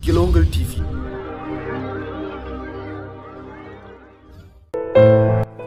Guelongal TV.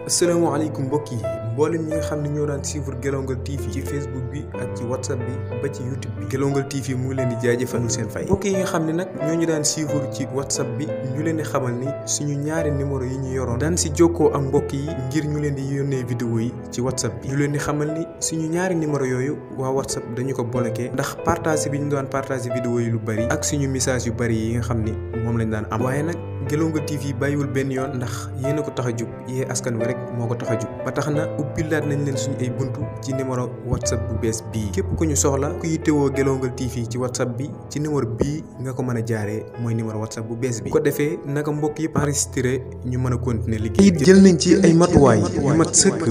asalaamaaleykum mbokk yi mboolem ñi nga xam ne ñoo daan suivre Guelongal TV ci Facebook bi ak ci WhatsApp bi ba ci YouTube bi Guelongal TV mu ngi leen di jaajëfal seen fay. mbokk yi nga xam ne nag ñoo ñu daan suivre ci WhatsApp bi ñu leen di xamal ni suñu ñaari numéro yi ñu yoroon daan si jokkoo ak mbokk yi ngir ñu leen di yónnee vidéo yi ci WhatsApp bi ñu leen di xamal ni suñu ñaari numéro yooyu waa WhatsApp dañu ko bloqué ndax partage bi ñu daan partage vidéo yi lu bari ak suñu message yu bari yi nga xam ni moom lañ daan am waaye nag Guelongal TV bàyyiwul benn yoon ndax yéen a ko tax a jug yee askan wi rek moo ko tax a jug ba tax na ubbilaat nañ leen suñu ay buntu ci numéro WhatsApp bu bees bii képp ku ñu soxla ku yittewoo Guelongal TV ci WhatsApp bi ci numéro bii nga ko mën a jaaree mooy numéro WhatsApp bu bees bi bu ko defee naka mbokk yëpp enregistré ñu mën a continuer liggéey it jël nañ ci ay matuwaay yu mat sëkk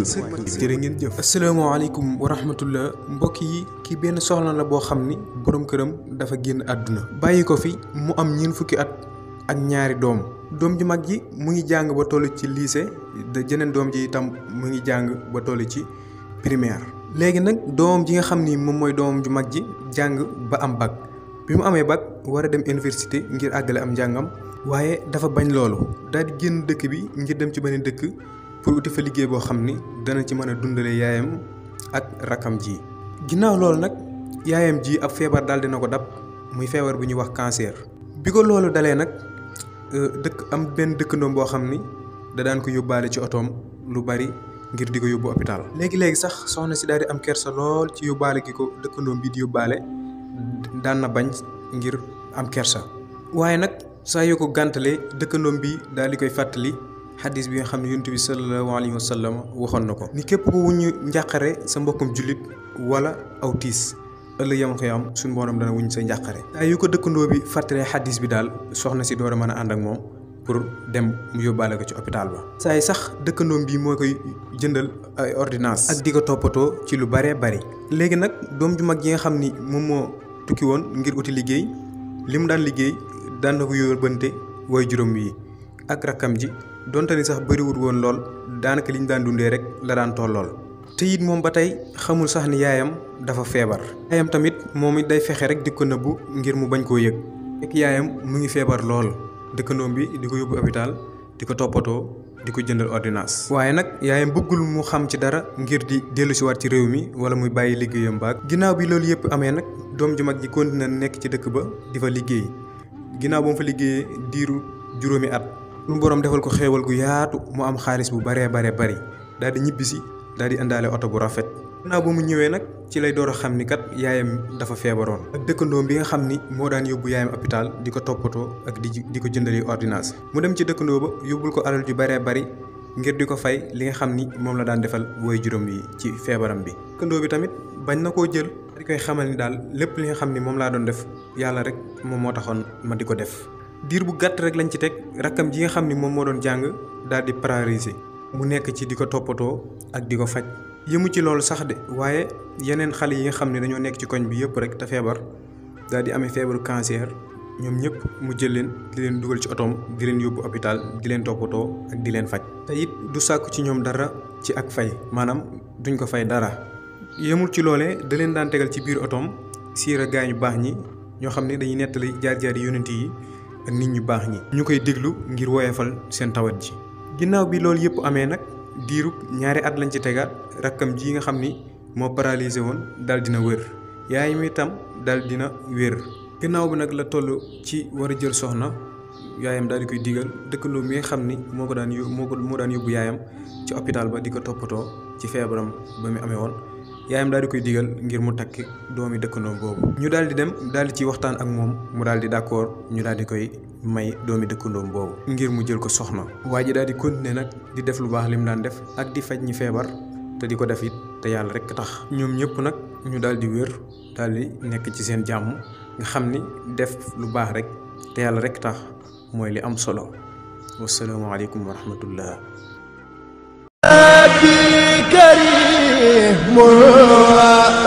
jërë ngeen jëf. asalaamaaleykum wa rahmatullah mbokk yi kii benn soxla la boo xam ni borom këram dafa génn àdduna bàyyi ko fi mu am ñeent fukki at ak ñaari doom ju mag ji mu ngi jàng ba toll ci lycée jeneen doom ji itam mu ngi jàng ba toll ci primaire léegi nag doom ji nga xam ni moom mooy doom ju mag ji jàng ba am bac bi mu amee bac war a dem université ngir àggale am njàngam waaye dafa bañ loolu daal di génn dëkk bi ngir dem ci beneen dëkk pour uti fa liggéey boo xam ni dana ci mën a dundale yaayam ak rakkam ji ginnaaw loolu nag yaayam ji ab feebar daal dina ko dab muy feebar bu ñuy wax cancer bi ko loolu dalee nag am benn dëkkandoom boo xam ni da daan ko yóbbaale ci otoom lu bari ngir di ko yóbbu hôpital léegi sax soxna si daal di am kersa lool ci yóbbaale gi ko dëkkandoom bi di yóbbaale daan na bañ ngir am kersa waaye nag saa yoo ko gàntalee dëkkandoom bi daal di koy fàttali xadis bi nga xam ne yonent bi sallallahu alayhi wa sallam waxoon na ko ni képp ko wuñu njàqare sa mbokkum jullit wala aw tiis ëllëg yam xëy am suñu borom dana wuñ sa njàqare saa yu ko dëkkandoo bi fàttalee xaddis bi daal soxna si door a mën a ànd ak moom pour dem mu yóbbaale ko ci hôpital ba saa yi sax dëkkandoom bi moo koy jëndal ay ordonnance ak di ko toppatoo ci lu baree bari léegi nag doom ju mag yi nga xam ni moom moo tukki woon ngir uti liggéey li mu daan liggéey daan na ko yóbbante way juróom yi ak rakkam ji donte ni sax bëriwul woon lool daanaka li ñu daan dundee rek la daan tollool te it moom ba tey xamul sax ni yaayam dafa feebar yaayam tamit moom it day fexe rek di ko nëbbu ngir mu bañ koo yëg fekk yaayam mu ngi feebar lool dëkkandoom bi di ko yóbbu hôpital di ko toppatoo di ko jëndal ordonnance waaye nag yaayam bëggul mu xam ci dara ngir di dellusiwaat ci réew mi wala muy bàyyi liggéeyam baag ginnaaw bi loolu yëpp amee nag doom ju mag ji continué nekk ci dëkk ba di fa liggéey ginnaaw ba mu fa liggéeyee diiru juróomi at lu borom defal ko xéewal gu yaatu mu am xaalis bu baree bari daal di ñibbisi daal di indaale oto bu rafet ginnaaw ba mu ñëwee nag ci lay door a xam ni kat yaayam dafa feebaroon ak dëkkandoom bi nga xam ni moo daan yóbbu yaayam hôpital di ko toppatoo ak di ko jëndali ordonnance mu dem ci dëkkandoo ba yóbbul ko alal ju baree bari ngir di ko fay li nga xam ni moom la daan defal woy juróom yi ci feebaram bi dëkkandoo bi tamit bañ na koo jël di koy xamal ni daal lépp li nga xam ni moom laa doon def yàlla rek moom moo taxoon ma di ko def diir bu gàtt rek lañ ci teg rakkam ji nga xam ni moom moo doon jàng daal di paralysé mu nekk ci di ko toppatoo ak di ko faj yëmu ci loolu sax de waaye yeneen xale yi nga xam ne dañoo nekk ci koñ bi yëpp rek te feebar daal di amee feebaru cancer ñoom ñëpp mu jël leen di leen dugal ci otoom di leen yóbbu hôpital di leen toppatoo ak di leen faj te it du sàkku ci ñoom dara ci ak fay maanaam duñ ko fay dara yëmul ci loolee da leen daan tegal ci biir otoom siira gaa ñu baax ñi ñoo xam ne dañuy nettali jaar-jaari yonent yi ak nit ñu baax ñi ñu koy déglu ngir woyefal seen tawat ji ginnaaw bi loolu yëpp amee nag diirub ñaari at lañ ci tegaat rakkam ji nga xam ni moo paralysé woon daal dina wér yaay mi itam daal dina wér ginnaaw bi nag la toll ci war a jël soxna yaayam daal di koy digal dëkkandoo mi nga xam ni moo daan yóbbu yaayam ci hôpital ba di ko toppatoo ci feebaram ba mu amee woon yaayam daal di koy digal ngir mu takk doomi dëkkandoo boobu ñu daal di dem daal di ci waxtaan ak moom mu daal di d'accord ñu daal di koy may doomi dëkkandoom boobu ngir mu jël ko soxna waa ji daal di continuer nag di def lu baax li mu daan def ak di faj ñi feebar te di ko def it te yàlla rek tax ñoom ñëpp nag ñu daal di wér daal di nekk ci seen jàmm nga xam ni def lu baax rek te yàlla rek tax mooy li am solo wasalaamaaleykum wa rahmatullah كريم.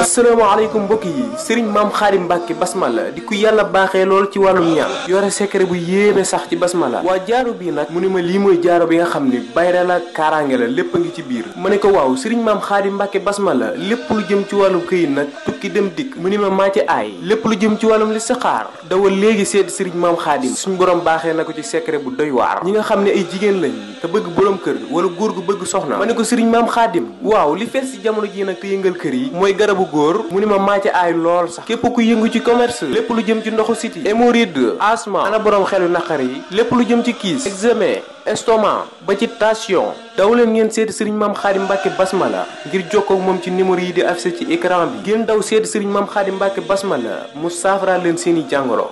asalaamaaleykum mbokk yi Serigne Mame Khadim Mbacke Basmala di ku yàlla baaxee lool ci wàllum ñaan yore secret bu yéeme sax ci basmala waa jaaro bii nag mu ne ma lii mooy jaaro bi nga xam ni bayra la kaaraange la lépp a ngi ci biir ma ne ko waaw Serigne Mame Khadim Mbacke Basmala lépp lu jëm ci wàllum këyit nag tukki dem dikk mu ni ma maa ci aay lépp lu jëm ci wàllum listixaar dawal léegi seet Serigne Mame Khadim suñ borom baaxee na ko ci secret bu doy waar ñi nga xam ne ay jigéen lañ te bëgg borom kër wala góor gu bëgg soxna ma ne ko Serigne Mame Khadim waaw li fees ci jamono ji nag te yëngal kër yi mooy garabu góor mu ni ma maa ci aay lool sax képp ku yëngu ci commerce lépp lu jëm ci ndoxu siti hémorroïde asthme ana borom xelu naqar yi lépp lu jëm ci kiis examen estomac ba ci tension daw leen ngeen seeti Serigne Mame Khadim Mbacke Basmala ngir jokkoo ak moom ci numéro yi di affiché ci écran bi ngeen daw seeti Serigne Mame Khadim Mbacke Basmala mu saafara leen seeni jàngoro.